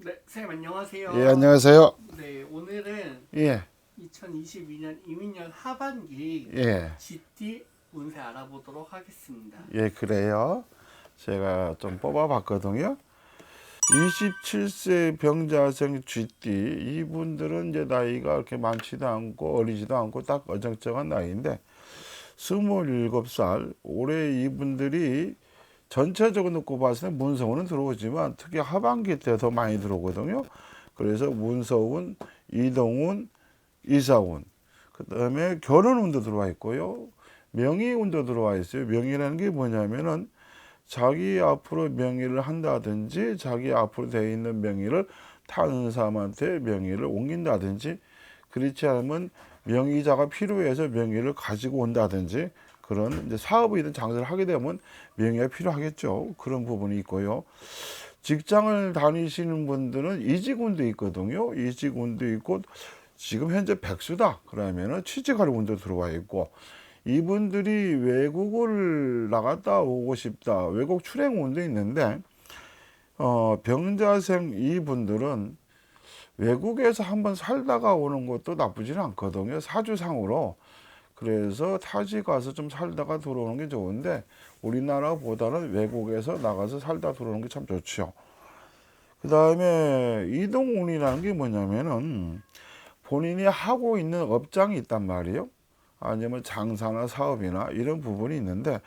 네, 선생님 안녕하세요. 예, 안녕하세요. 네, 오늘은 예, 2022년 이민년 하반기 예, GT 운세 알아보도록 하겠습니다. 예, 그래요. 제가 좀 뽑아봤거든요. 27세 병자생 GT, 이분들은 이제 나이가 그렇게 많지도 않고 어리지도 않고 딱 어정쩡한 나이인데, 27살, 올해 이분들이 전체적으로 놓고 봤을 때 문서운은 들어오지만 특히 하반기 때 더 많이 들어오거든요. 그래서 문서운, 이동운, 이사운, 그 다음에 결혼운도 들어와 있고요. 명의운도 들어와 있어요. 명의라는 게 뭐냐면은 자기 앞으로 명의를 한다든지 자기 앞으로 되어 있는 명의를 다른 사람한테 명의를 옮긴다든지, 그렇지 않으면 명의자가 필요해서 명의를 가지고 온다든지, 그런 이제 사업이든 장사를 하게 되면 명의가 필요하겠죠. 그런 부분이 있고요. 직장을 다니시는 분들은 이직운도 있거든요. 이직운도 있고, 지금 현재 백수다 그러면은 취직할 운도 들어와 있고, 이분들이 외국을 나갔다 오고 싶다, 외국 출행 운도 있는데, 병자생 이분들은 외국에서 한번 살다가 오는 것도 나쁘지는 않거든요, 사주상으로. 그래서 타지 가서 좀 살다가 들어오는 게 좋은데, 우리나라보다는 외국에서 나가서 살다 들어오는 게 참 좋죠. 그 다음에 이동운이라는 게 뭐냐면은 본인이 하고 있는 업장이 있단 말이에요. 아니면 장사나 사업이나 이런 부분이 있는데,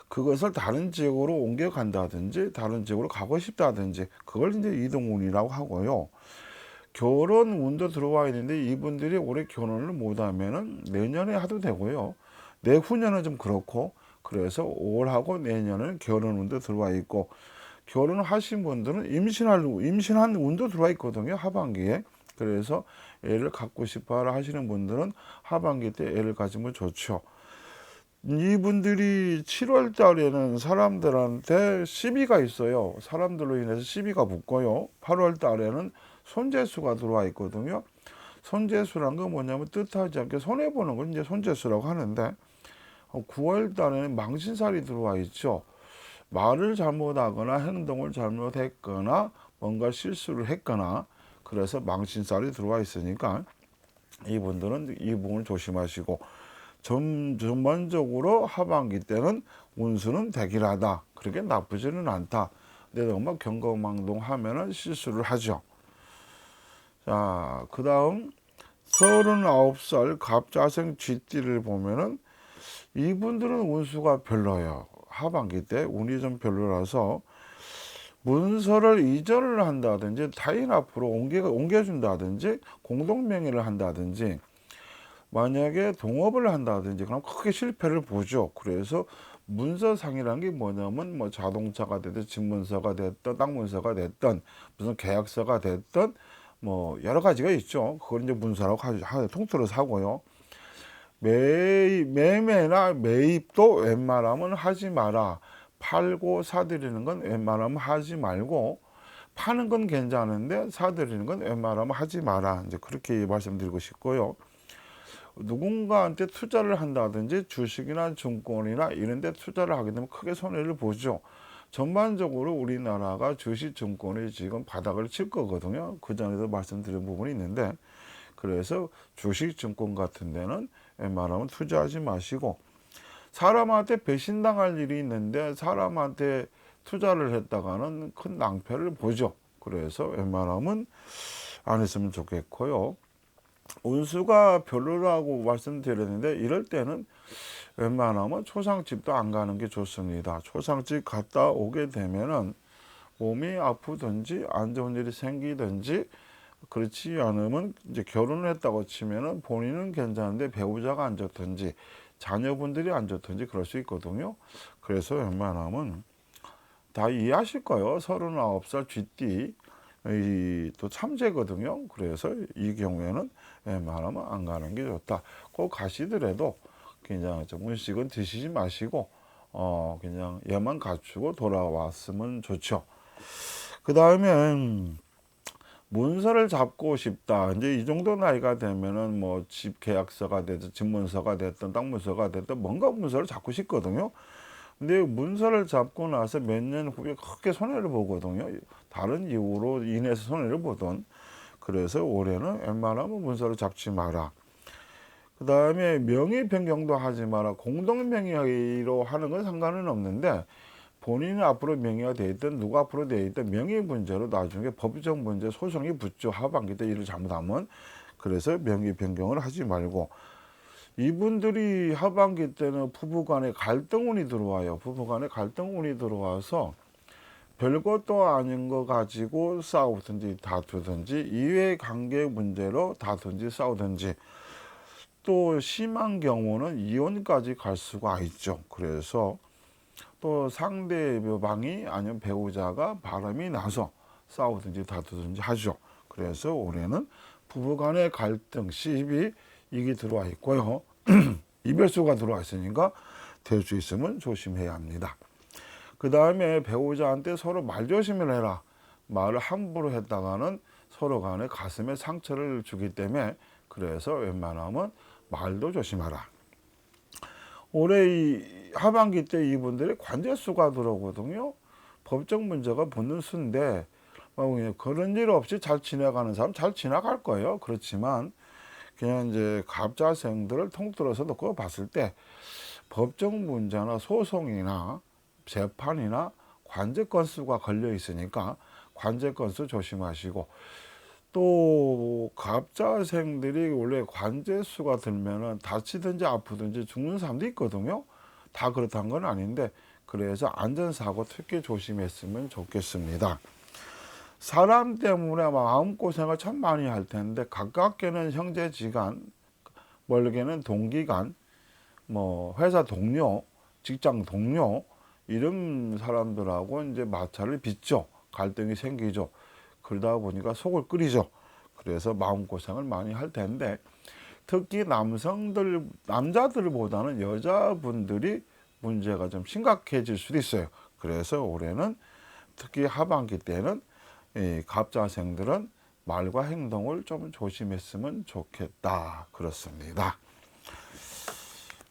그것을 다른 지역으로 옮겨간다든지 다른 지역으로 가고 싶다든지, 그걸 이제 이동운이라고 하고요. 결혼 운도 들어와 있는데, 이분들이 올해 결혼을 못하면은 내년에 하도 되고요. 내후년은 좀 그렇고, 그래서 올하고 내년은 결혼 운도 들어와 있고, 결혼하신 분들은 임신한 운도 들어와 있거든요, 하반기에. 그래서 애를 갖고 싶어 하시는 분들은 하반기 때 애를 가지면 좋죠. 이분들이 7월 달에는 사람들한테 시비가 있어요. 사람들로 인해서 시비가 붙고요. 8월 달에는 손재수가 들어와 있거든요. 손재수란 건 뭐냐면 뜻하지 않게 손해보는 걸 이제 손재수라고 하는데, 9월 달에는 망신살이 들어와 있죠. 말을 잘못하거나 행동을 잘못했거나 뭔가 실수를 했거나, 그래서 망신살이 들어와 있으니까 이분들은 이 부분을 조심하시고, 전반적으로 하반기 때는 운수는 대길하다, 그렇게 나쁘지는 않다. 근데 너무 경거망동하면은 실수를 하죠. 자, 그 다음 39살 갑자생 쥐띠를 보면은 이분들은 운수가 별로예요. 하반기 때 운이 좀 별로라서 문서를 이전을 한다든지 타인 앞으로 옮겨준다든지 공동명의를 한다든지, 만약에 동업을 한다든지 그럼 크게 실패를 보죠. 그래서 문서상이라는 게 뭐냐면 뭐 자동차가 됐든 집문서가 됐든 땅문서가 됐든 무슨 계약서가 됐든 뭐 여러 가지가 있죠. 그걸 이제 문서라고 통틀어서 하고요. 매매나 매입도 웬만하면 하지 마라. 팔고 사들이는 건 웬만하면 하지 말고, 파는 건 괜찮은데 사들이는 건 웬만하면 하지 마라. 이제 그렇게 말씀드리고 싶고요. 누군가한테 투자를 한다든지 주식이나 증권이나 이런 데 투자를 하게 되면 크게 손해를 보죠. 전반적으로 우리나라가 주식 증권이 지금 바닥을 칠 거거든요. 그 전에도 말씀드린 부분이 있는데, 그래서 주식 증권 같은 데는 웬만하면 투자하지 마시고, 사람한테 배신당할 일이 있는데 사람한테 투자를 했다가는 큰 낭패를 보죠. 그래서 웬만하면 안 했으면 좋겠고요. 운수가 별로라고 말씀드렸는데, 이럴 때는 웬만하면 초상집도 안 가는 게 좋습니다. 초상집 갔다 오게 되면은 몸이 아프든지 안 좋은 일이 생기든지, 그렇지 않으면 이제 결혼을 했다고 치면은 본인은 괜찮은데 배우자가 안 좋든지 자녀분들이 안 좋든지 그럴 수 있거든요. 그래서 웬만하면 다 이해하실 거예요. 39살 쥐띠 또 참재거든요. 그래서 이 경우에는 웬만하면 안 가는 게 좋다. 꼭 가시더라도 그냥 좀 음식은 드시지 마시고 그냥 예만 갖추고 돌아왔으면 좋죠. 그 다음에 문서를 잡고 싶다. 이제 이 정도 나이가 되면은 뭐 집 계약서가 됐든 집문서가 됐든 땅문서가 됐든 뭔가 문서를 잡고 싶거든요. 근데 문서를 잡고 나서 몇 년 후에 크게 손해를 보거든요. 다른 이유로 인해서 손해를 보던. 그래서 올해는 웬만하면 문서를 잡지 마라. 그 다음에 명의 변경도 하지 마라. 공동 명의로 하는 건 상관은 없는데 본인이 앞으로 명의가 돼 있든 누가 앞으로 돼 있든 명의 문제로 나중에 법적 문제 소송이 붙죠. 하반기 때 일을 잘못하면. 그래서 명의 변경을 하지 말고, 이분들이 하반기 때는 부부간에 갈등운이 들어와요. 부부간에 갈등운이 들어와서 별것도 아닌 거 가지고 싸우든지 다투든지 이해관계 문제로 다투든지 싸우든지, 또 심한 경우는 이혼까지 갈 수가 있죠. 그래서 또 상대방이 아니면 배우자가 바람이 나서 싸우든지 다투든지 하죠. 그래서 올해는 부부간의 갈등, 시비 이게 들어와 있고요. 이별수가 들어와 있으니까 될 수 있으면 조심해야 합니다. 그 다음에 배우자한테 서로 말조심을 해라. 말을 함부로 했다가는 서로 간에 가슴에 상처를 주기 때문에, 그래서 웬만하면 말도 조심하라. 올해 이 하반기 때 이분들이 관제수가 들어오거든요. 법적 문제가 붙는 수인데 그런 일 없이 잘 지나가는 사람 잘 지나갈 거예요. 그렇지만 그냥 이제 갑자생들을 통틀어서 놓고 봤을 때 법적 문제나 소송이나 재판이나 관제 건수가 걸려 있으니까 관제 건수 조심하시고, 또 갑자생들이 원래 관제수가 들면은 다치든지 아프든지 죽는 사람도 있거든요. 다 그렇다는 건 아닌데, 그래서 안전사고 특히 조심했으면 좋겠습니다. 사람 때문에 마음고생을 참 많이 할 텐데, 가깝게는 형제지간, 멀게는 동기간, 회사 동료, 직장 동료 이런 사람들하고 이제 마찰을 빚죠. 갈등이 생기죠. 그러다 보니까 속을 끓이죠. 그래서 마음고생을 많이 할 텐데, 특히 남자들보다는 여자분들이 문제가 좀 심각해질 수도 있어요. 그래서 올해는 특히 하반기 때는 이 갑자생들은 말과 행동을 좀 조심했으면 좋겠다. 그렇습니다.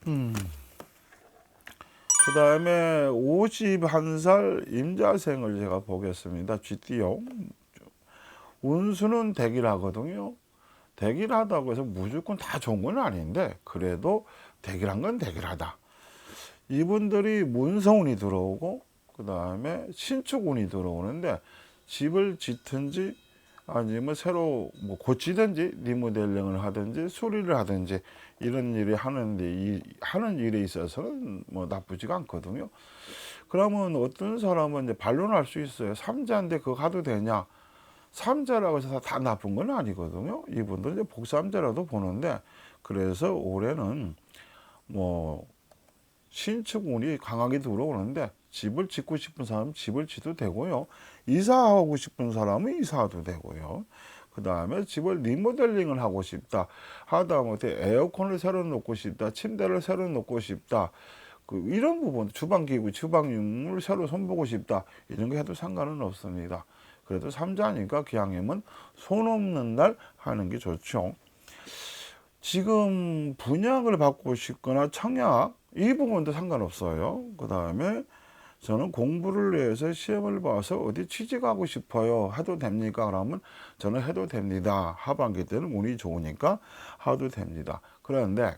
그 다음에 51살 임자생을 제가 보겠습니다. 쥐띠요. 운수는 대길하거든요. 대길하다고 해서 무조건 다 좋은 건 아닌데, 그래도 대길한 건 대길하다. 이분들이 문서운이 들어오고 그 다음에 신축운이 들어오는데, 집을 짓든지 아니면 새로 고치든지 리모델링을 하든지 수리를 하든지 이런 일이 하는 일에 있어서는 나쁘지가 않거든요. 그러면 어떤 사람은 이제 반론할 수 있어요. 삼자인데 그거 가도 되냐? 삼자라고 해서 다 나쁜 건 아니거든요. 이분들은 이제 복삼자라도 보는데, 그래서 올해는 신축운이 강하게 들어오는데, 집을 짓고 싶은 사람은 집을 짓도 되고요. 이사하고 싶은 사람은 이사도 되고요. 그 다음에 집을 리모델링을 하고 싶다. 하다못해 에어컨을 새로 놓고 싶다. 침대를 새로 놓고 싶다. 이런 부분, 주방기구, 주방용을 새로 손보고 싶다. 이런 거 해도 상관은 없습니다. 그래도 삼자니까 기왕이면 손 없는 날 하는 게 좋죠. 지금 분양을 받고 싶거나 청약, 이 부분도 상관없어요. 그 다음에 저는 공부를 해서 시험을 봐서 어디 취직하고 싶어요. 해도 됩니까? 그러면 저는 해도 됩니다. 하반기 때는 운이 좋으니까 해도 됩니다. 그런데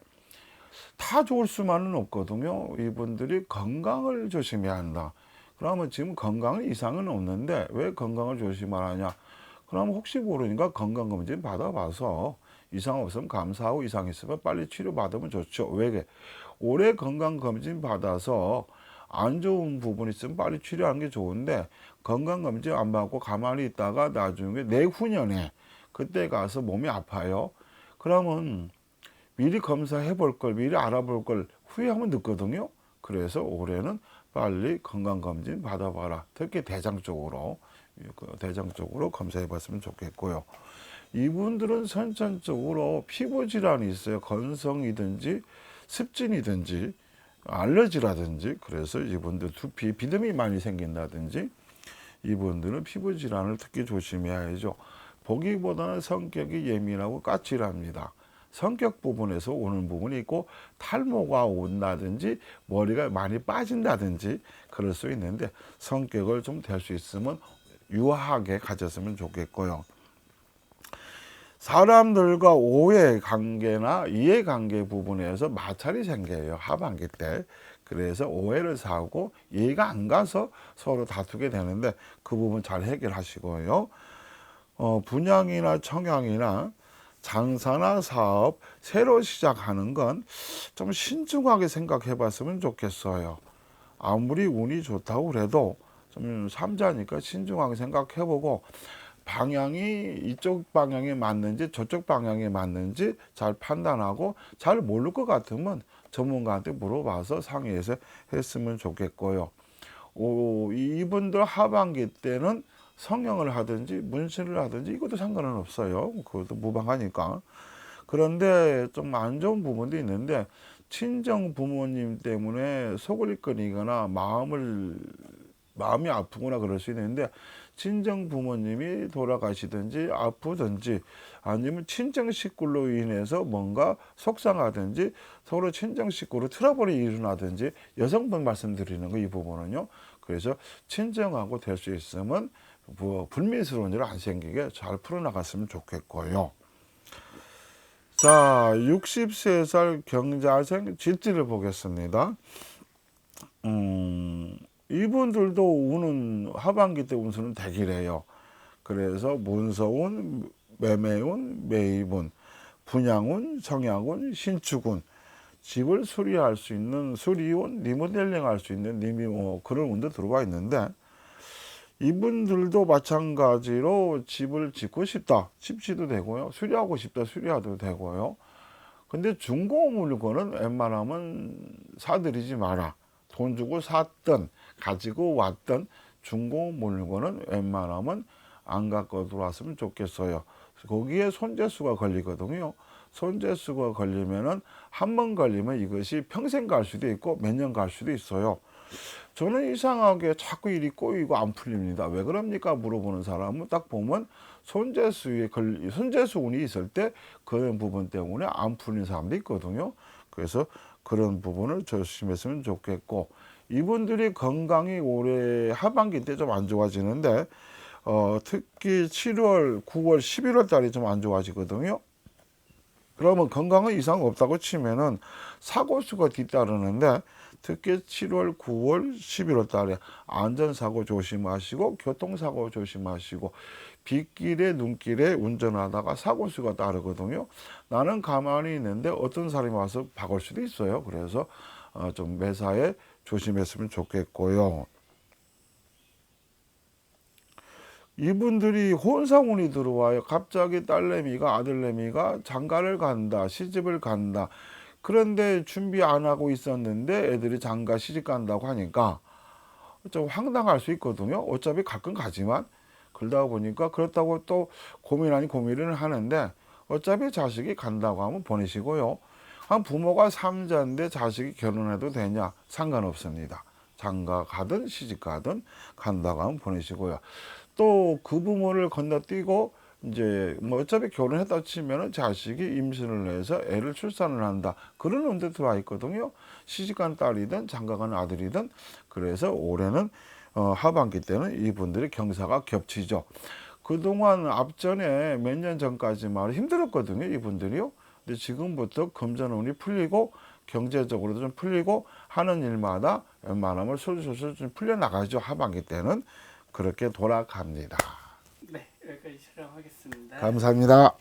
다 좋을 수만은 없거든요. 이분들이 건강을 조심해야 한다. 그러면 지금 건강은 이상은 없는데 왜 건강을 조심하느냐? 그러면 혹시 모르니까 건강검진 받아봐서 이상 없으면 감사하고 이상 있으면 빨리 치료받으면 좋죠. 왜? 올해 건강검진 받아서 안 좋은 부분이 있으면 빨리 치료하는 게 좋은데, 건강검진 안 받고 가만히 있다가 나중에 내후년에 그때 가서 몸이 아파요. 그러면 미리 검사해 볼 걸, 미리 알아볼 걸 후회하면 늦거든요. 그래서 올해는 빨리 건강검진 받아봐라. 특히 대장 쪽으로 검사해 봤으면 좋겠고요. 이분들은 선천적으로 피부 질환이 있어요. 건성이든지 습진이든지 알러지라든지, 그래서 이분들 두피 비듬이 많이 생긴다든지, 이분들은 피부 질환을 특히 조심해야죠. 보기보다는 성격이 예민하고 까칠합니다. 성격 부분에서 오는 부분이 있고 탈모가 온다든지 머리가 많이 빠진다든지 그럴 수 있는데 성격을 좀 될 수 있으면 유하게 가졌으면 좋겠고요. 사람들과 오해 관계나 이해 관계 부분에서 마찰이 생겨요. 하반기 때. 그래서 오해를 사고 이해가 안 가서 서로 다투게 되는데 그 부분 잘 해결하시고요. 분양이나 청약이나 장사나 사업 새로 시작하는 건 좀 신중하게 생각해 봤으면 좋겠어요. 아무리 운이 좋다고 그래도 좀 삼자니까 신중하게 생각해 보고 방향이 이쪽 방향에 맞는지 저쪽 방향에 맞는지 잘 판단하고 잘 모를 것 같으면 전문가한테 물어봐서 상의해서 했으면 좋겠고요. 이분들 하반기 때는 성형을 하든지 문신을 하든지 이것도 상관은 없어요. 그것도 무방하니까. 그런데 좀 안 좋은 부분도 있는데 친정 부모님 때문에 속을 끓이거나 마음이 아프거나 그럴 수 있는데 친정 부모님이 돌아가시든지 아프든지 아니면 친정 식구로 인해서 뭔가 속상하든지 서로 친정 식구로 트러블이 일어나든지 여성분 말씀드리는 거 이 부분은요. 그래서 친정하고 될 수 있으면 불미스러운 일 안 생기게 잘 풀어나갔으면 좋겠고요. 자, 63살 경자생 질지를 보겠습니다. 이분들도 운은 하반기 때 운수는 대기래요. 그래서 문서운, 매매운, 매입운, 분양운, 청약운, 신축운, 집을 수리할 수 있는 수리운, 리모델링 할 수 있는 그런 운도 들어와 있는데 이분들도 마찬가지로 집을 짓고 싶다. 집지도 되고요. 수리하고 싶다. 수리하도 되고요. 근데 중고 물건은 웬만하면 사들이지 마라. 돈 주고 샀던 가지고 왔던 중고 물건은 웬만하면 안 갖고 들어왔으면 좋겠어요. 거기에 손재수가 걸리거든요. 손재수가 걸리면은 한 번 걸리면 이것이 평생 갈 수도 있고 몇 년 갈 수도 있어요. 저는 이상하게 자꾸 일이 꼬이고 안 풀립니다. 왜 그럽니까? 물어보는 사람은 딱 보면 손재수 운이 있을 때 그런 부분 때문에 안 풀리는 사람도 있거든요. 그래서 그런 부분을 조심했으면 좋겠고 이분들이 건강이 올해 하반기 때 좀 안 좋아지는데 특히 7월, 9월, 11월 달이 좀 안 좋아지거든요. 그러면 건강은 이상 없다고 치면은 사고수가 뒤따르는데 특히 7월, 9월, 11월 달에 안전사고 조심하시고 교통사고 조심하시고 빗길에 눈길에 운전하다가 사고수가 따르거든요. 나는 가만히 있는데 어떤 사람이 와서 박을 수도 있어요. 그래서 좀 매사에 조심했으면 좋겠고요. 이분들이 혼상운이 들어와요. 갑자기 딸내미가 아들내미가 장가를 간다. 시집을 간다. 그런데 준비 안 하고 있었는데 애들이 장가 시집 간다고 하니까 좀 황당할 수 있거든요. 어차피 가끔 가지만 그러다 보니까 그렇다고 또 고민 아닌 고민을 하는데 어차피 자식이 간다고 하면 보내시고요. 한 부모가 삼자인데 자식이 결혼해도 되냐? 상관없습니다. 장가 가든 시집 가든 간다고 하면 보내시고요. 또 그 부모를 건너뛰고 이제 뭐 어차피 결혼했다 치면은 자식이 임신을 해서 애를 출산을 한다. 그런 운도 들어와 있거든요. 시집간 딸이든 장가간 아들이든. 그래서 올해는 하반기 때는 이분들이 경사가 겹치죠. 그동안 앞전에 몇 년 전까지만 힘들었거든요. 이분들이요. 근데 지금부터 금전운이 풀리고 경제적으로도 좀 풀리고 하는 일마다 웬만하면 술술술 좀 풀려나가죠. 하반기 때는 그렇게 돌아갑니다. 네, 여기까지 촬영하겠습니다. 감사합니다.